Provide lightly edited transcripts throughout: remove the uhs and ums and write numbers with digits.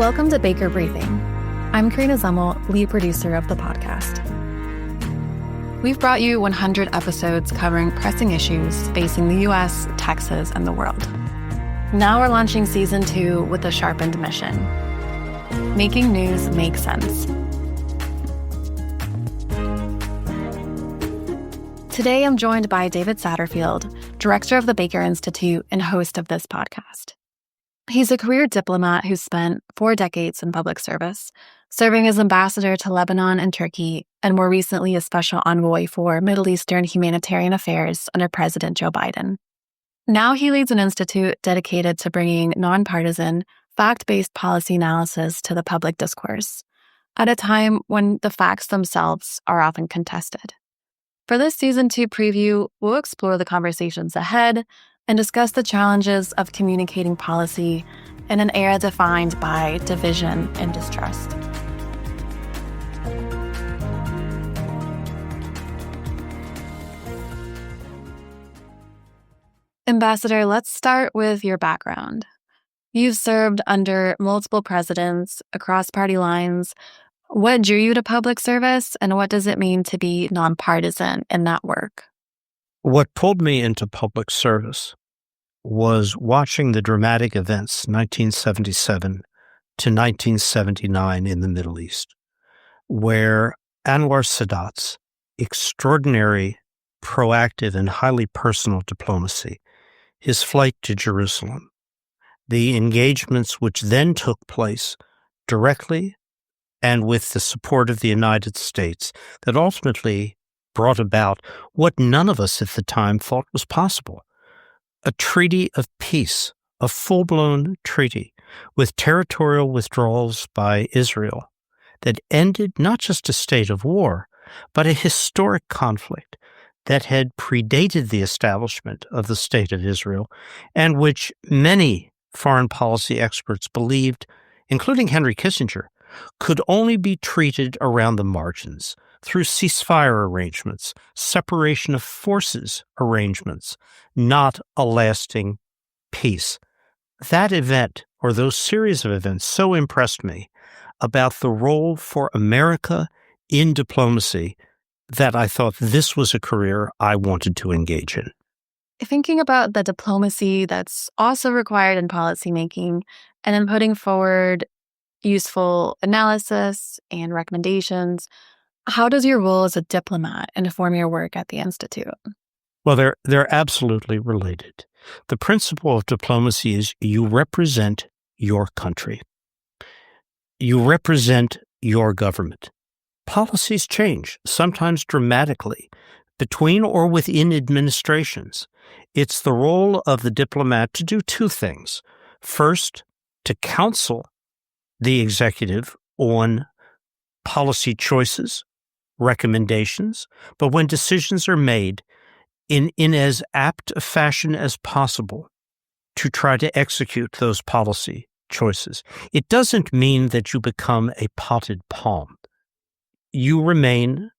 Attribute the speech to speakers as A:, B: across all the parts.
A: Welcome to Baker Briefing. I'm Karina Zemel, lead producer of the podcast. We've brought you 100 episodes covering pressing issues facing the U.S., Texas, and the world. Now we're launching Season 2 with a sharpened mission: making news make sense. Today, I'm joined by David Satterfield, director of the Baker Institute and host of this podcast. He's a career diplomat who spent 4 decades in public service, serving as ambassador to Lebanon and Turkey, and more recently as special envoy for Middle Eastern humanitarian affairs under President Joe Biden. Now he leads an institute dedicated to bringing nonpartisan, fact-based policy analysis to the public discourse, at a time when the facts themselves are often contested. For this Season 2 preview, we'll explore the conversations ahead and discuss the challenges of communicating policy in an era defined by division and distrust. Ambassador, let's start with your background. You've served under multiple presidents across party lines. What drew you to public service, and what does it mean to be nonpartisan in that work?
B: What pulled me into public service was watching the dramatic events 1977 to 1979 in the Middle East, where Anwar Sadat's extraordinary, proactive, and highly personal diplomacy, his flight to Jerusalem, the engagements which then took place directly and with the support of the United States, that ultimately brought about what none of us at the time thought was possible: a treaty of peace, a full-blown treaty with territorial withdrawals by Israel that ended not just a state of war, but a historic conflict that had predated the establishment of the State of Israel, and which many foreign policy experts believed, including Henry Kissinger, could only be treated around the margins through ceasefire arrangements, separation of forces arrangements, not a lasting peace. That event, or those series of events, so impressed me about the role for America in diplomacy that I thought this was a career I wanted to engage in.
A: Thinking about the diplomacy that's also required in policymaking, and then putting forward useful analysis and recommendations, how does your role as a diplomat inform your work at the Institute?
B: Well, they're absolutely related. The principle of diplomacy is you represent your country. You represent your government. Policies change, sometimes dramatically, between or within administrations. It's the role of the diplomat to do 2 things. First, to counsel the executive on policy choices, recommendations, but when decisions are made, in as apt a fashion as possible to try to execute those policy choices. It doesn't mean that you become a potted palm. You remain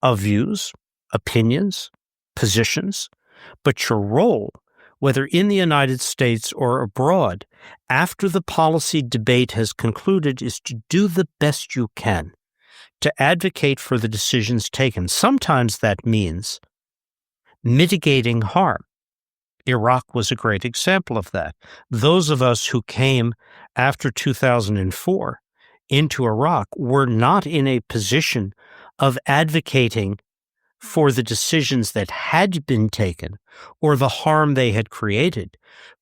B: of views, opinions, positions, but your role, whether in the United States or abroad, after the policy debate has concluded, is to do the best you can to advocate for the decisions taken. Sometimes that means mitigating harm. Iraq was a great example of that. Those of us who came after 2004 into Iraq were not in a position of advocating for the decisions that had been taken or the harm they had created,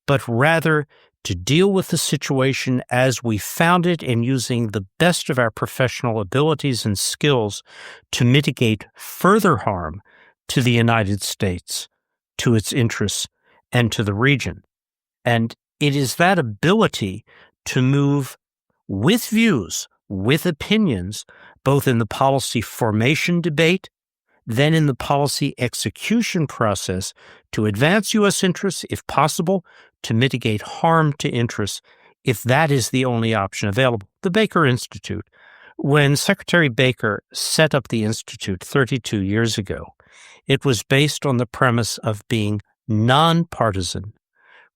B: but rather to deal with the situation as we found it and using the best of our professional abilities and skills to mitigate further harm to the United States, to its interests, and to the region. And it is that ability to move with views, with opinions, both in the policy formation debate, then in the policy execution process, to advance U.S. interests, if possible, to mitigate harm to interests, if that is the only option available. The Baker Institute, when Secretary Baker set up the Institute 32 years ago, it was based on the premise of being nonpartisan,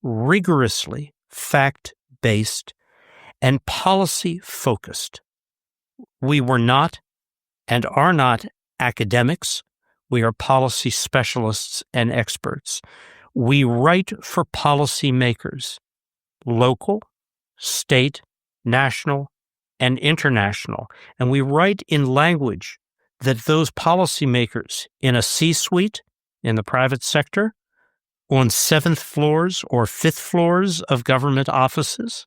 B: rigorously fact-based, and policy-focused. We were not and are not academics. We are policy specialists and experts. We write for policymakers, local, state, national, and international. And we write in language that those policymakers in a C-suite in the private sector, on 7th floors or 5th floors of government offices,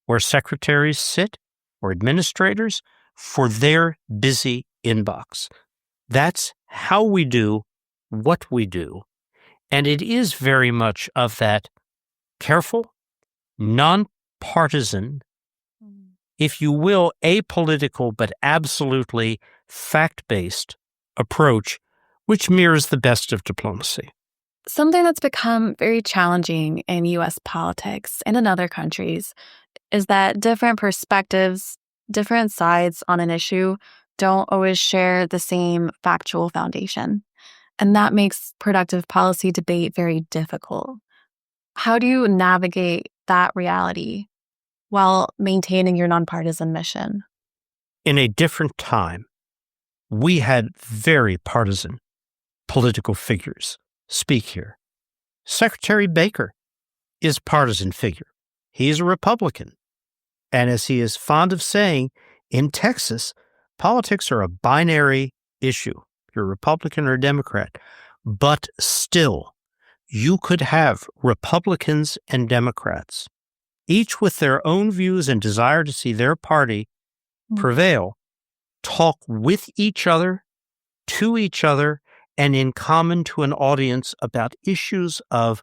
B: where secretaries sit or administrators, for their busy inbox. That's how we do what we do. And it is very much of that careful, nonpartisan, if you will, apolitical, but absolutely fact-based approach, which mirrors the best of diplomacy.
A: Something that's become very challenging in U.S. politics and in other countries is that different perspectives, different sides on an issue don't always share the same factual foundation. And that makes productive policy debate very difficult. How do you navigate that reality while maintaining your nonpartisan mission?
B: In a different time, we had very partisan political figures speak here. Secretary Baker is a partisan figure. He's a Republican. And as he is fond of saying, in Texas, politics are a binary issue. You're Republican or Democrat. But still, you could have Republicans and Democrats, each with their own views and desire to see their party prevail, talk with each other, to each other, and in common to an audience about issues of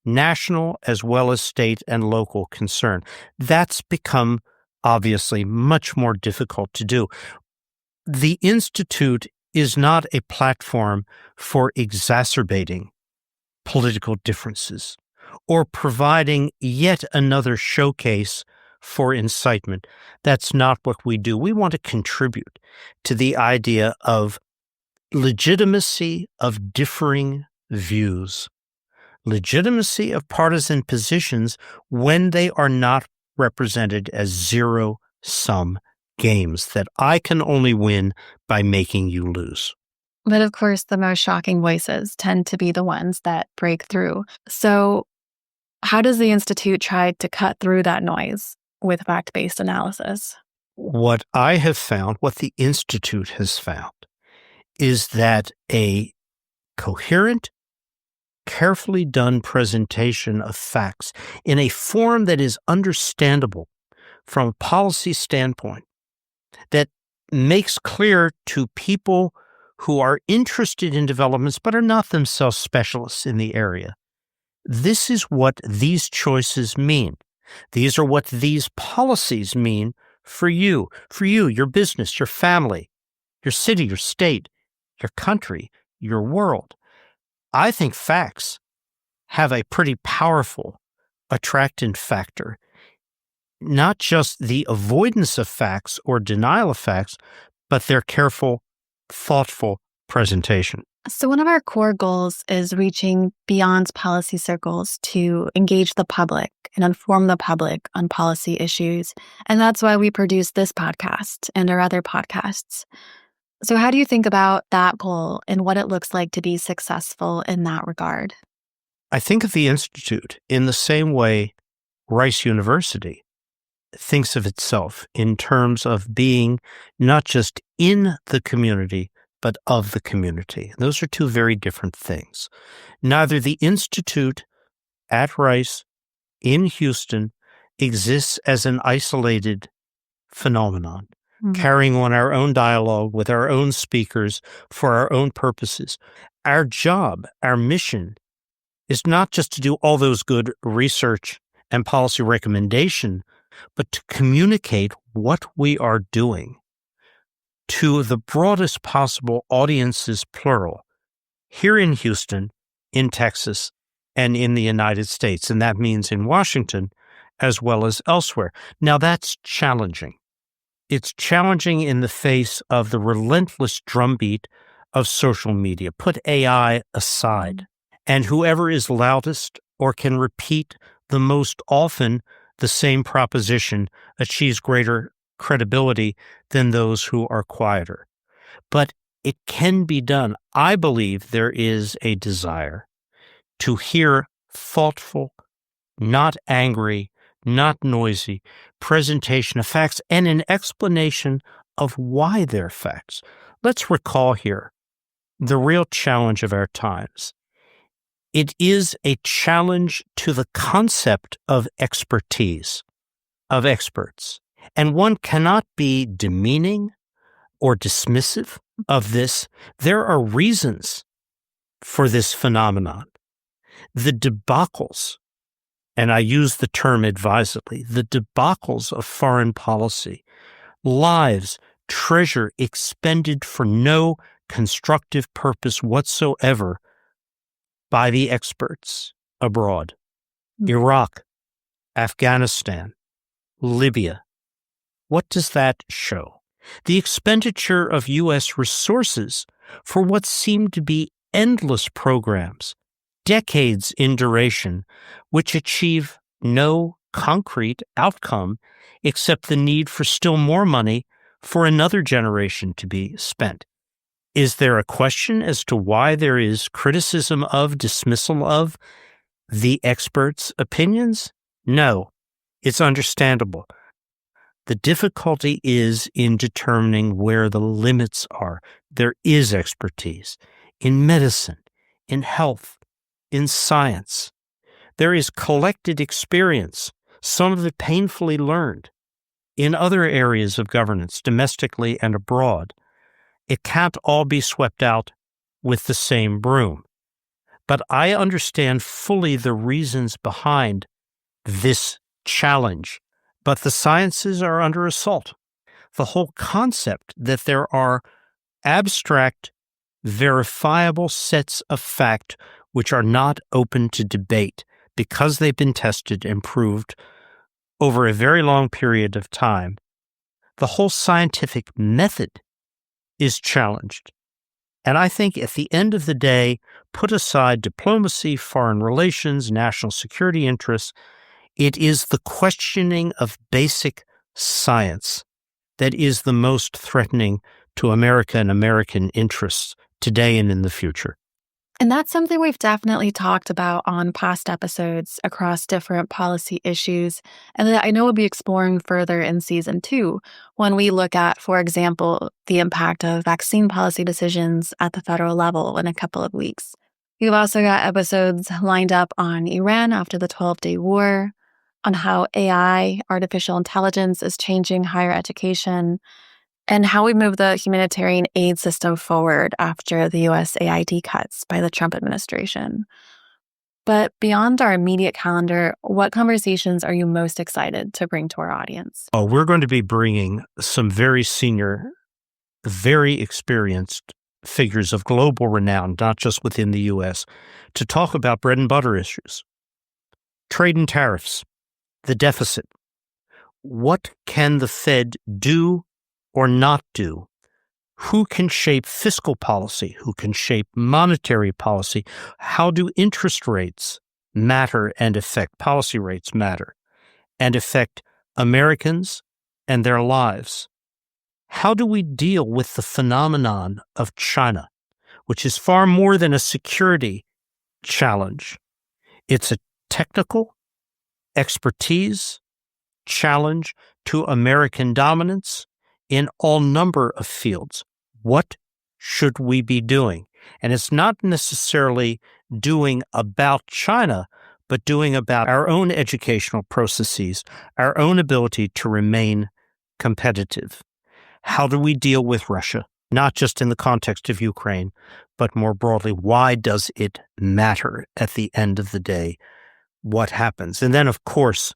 B: national as well as state and local concern. That's become obviously much more difficult to do. The Institute is not a platform for exacerbating political differences or providing yet another showcase for incitement. That's not what we do. We want to contribute to the idea of legitimacy of differing views, legitimacy of partisan positions when they are not represented as zero-sum games that I can only win by making you lose.
A: But of course, the most shocking voices tend to be the ones that break through. So how does the Institute try to cut through that noise with fact-based analysis?
B: What I have found, what the Institute has found, is that a coherent, carefully done presentation of facts in a form that is understandable from a policy standpoint, that makes clear to people who are interested in developments but are not themselves specialists in the area. This is what these choices mean. These are what these policies mean for you, your business, your family, your city, your state, your country, your world. I think facts have a pretty powerful attractant factor, not just the avoidance of facts or denial of facts, but their careful, thoughtful presentation.
A: So one of our core goals is reaching beyond policy circles to engage the public and inform the public on policy issues. And that's why we produce this podcast and our other podcasts. So how do you think about that goal and what it looks like to be successful in that regard?
B: I think of the Institute in the same way Rice University thinks of itself in terms of being not just in the community, but of the community. Those are two very different things. Neither the Institute at Rice in Houston exists as an isolated phenomenon, carrying on our own dialogue with our own speakers for our own purposes. Our job, our mission, is not just to do all those good research and policy recommendation, but to communicate what we are doing to the broadest possible audiences, plural, here in Houston, in Texas, and in the United States. And that means in Washington as well as elsewhere. Now, that's challenging. It's challenging in the face of the relentless drumbeat of social media. Put AI aside, and whoever is loudest or can repeat the most often the same proposition achieves greater credibility than those who are quieter. But it can be done. I believe there is a desire to hear thoughtful, not angry, not noisy presentation of facts and an explanation of why they're facts. Let's recall here the real challenge of our times. It is a challenge to the concept of expertise, of experts. And one cannot be demeaning or dismissive of this. There are reasons for this phenomenon. The debacles, and I use the term advisedly, the debacles of foreign policy, lives, treasure expended for no constructive purpose whatsoever by the experts abroad. Iraq, Afghanistan, Libya. What does that show? The expenditure of U.S. resources for what seem to be endless programs, decades in duration, which achieve no concrete outcome except the need for still more money for another generation to be spent. Is there a question as to why there is criticism of, dismissal of the experts' opinions? No, it's understandable. The difficulty is in determining where the limits are. There is expertise in medicine, in health, in science. There is collected experience, some of it painfully learned, in other areas of governance, domestically and abroad. It can't all be swept out with the same broom. But I understand fully the reasons behind this challenge. But the sciences are under assault. The whole concept that there are abstract, verifiable sets of fact which are not open to debate because they've been tested and proved over a very long period of time, the whole scientific method is challenged. And I think at the end of the day, put aside diplomacy, foreign relations, national security interests, it is the questioning of basic science that is the most threatening to America and American interests today and in the future.
A: And that's something we've definitely talked about on past episodes across different policy issues, and that I know we'll be exploring further in season 2 when we look at, for example, the impact of vaccine policy decisions at the federal level in a couple of weeks. We've also got episodes lined up on Iran after the 12-day war, on how AI, artificial intelligence, is changing higher education, and how we move the humanitarian aid system forward after the USAID cuts by the Trump administration. But beyond our immediate calendar, what conversations are you most excited to bring to our audience?
B: Oh, we're going to be bringing some very senior, very experienced figures of global renown, not just within the U.S., to talk about bread and butter issues, trade and tariffs, the deficit. What can the Fed do or not do? Who can shape fiscal policy? Who can shape monetary policy? How do interest rates matter and affect policy rates matter and affect Americans and their lives? How do we deal with the phenomenon of China, which is far more than a security challenge? It's a technical expertise challenge to American dominance in all number of fields. What should we be doing? And it's not necessarily doing about China, but doing about our own educational processes, our own ability to remain competitive. How do we deal with Russia? Not just in the context of Ukraine, but more broadly, why does it matter at the end of the day? What happens? And then, of course,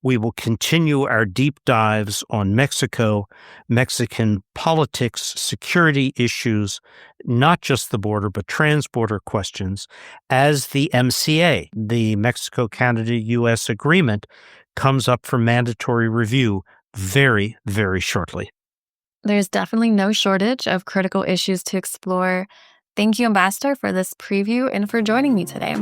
B: we will continue our deep dives on Mexico, Mexican politics, security issues, not just the border, but transborder questions, as the MCA, the Mexico-Canada-U.S. agreement, comes up for mandatory review very, very shortly.
A: There's definitely no shortage of critical issues to explore. Thank you, Ambassador, for this preview and for joining me today.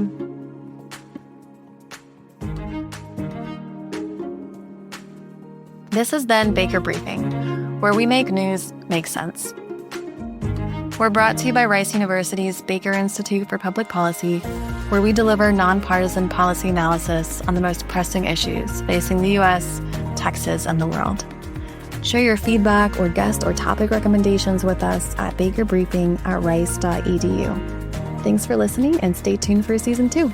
A: This is then Baker Briefing, where we make news make sense. We're brought to you by Rice University's Baker Institute for Public Policy, where we deliver nonpartisan policy analysis on the most pressing issues facing the U.S., Texas, and the world. Share your feedback or guest or topic recommendations with us at bakerbriefing@rice.edu. Thanks for listening and stay tuned for season 2.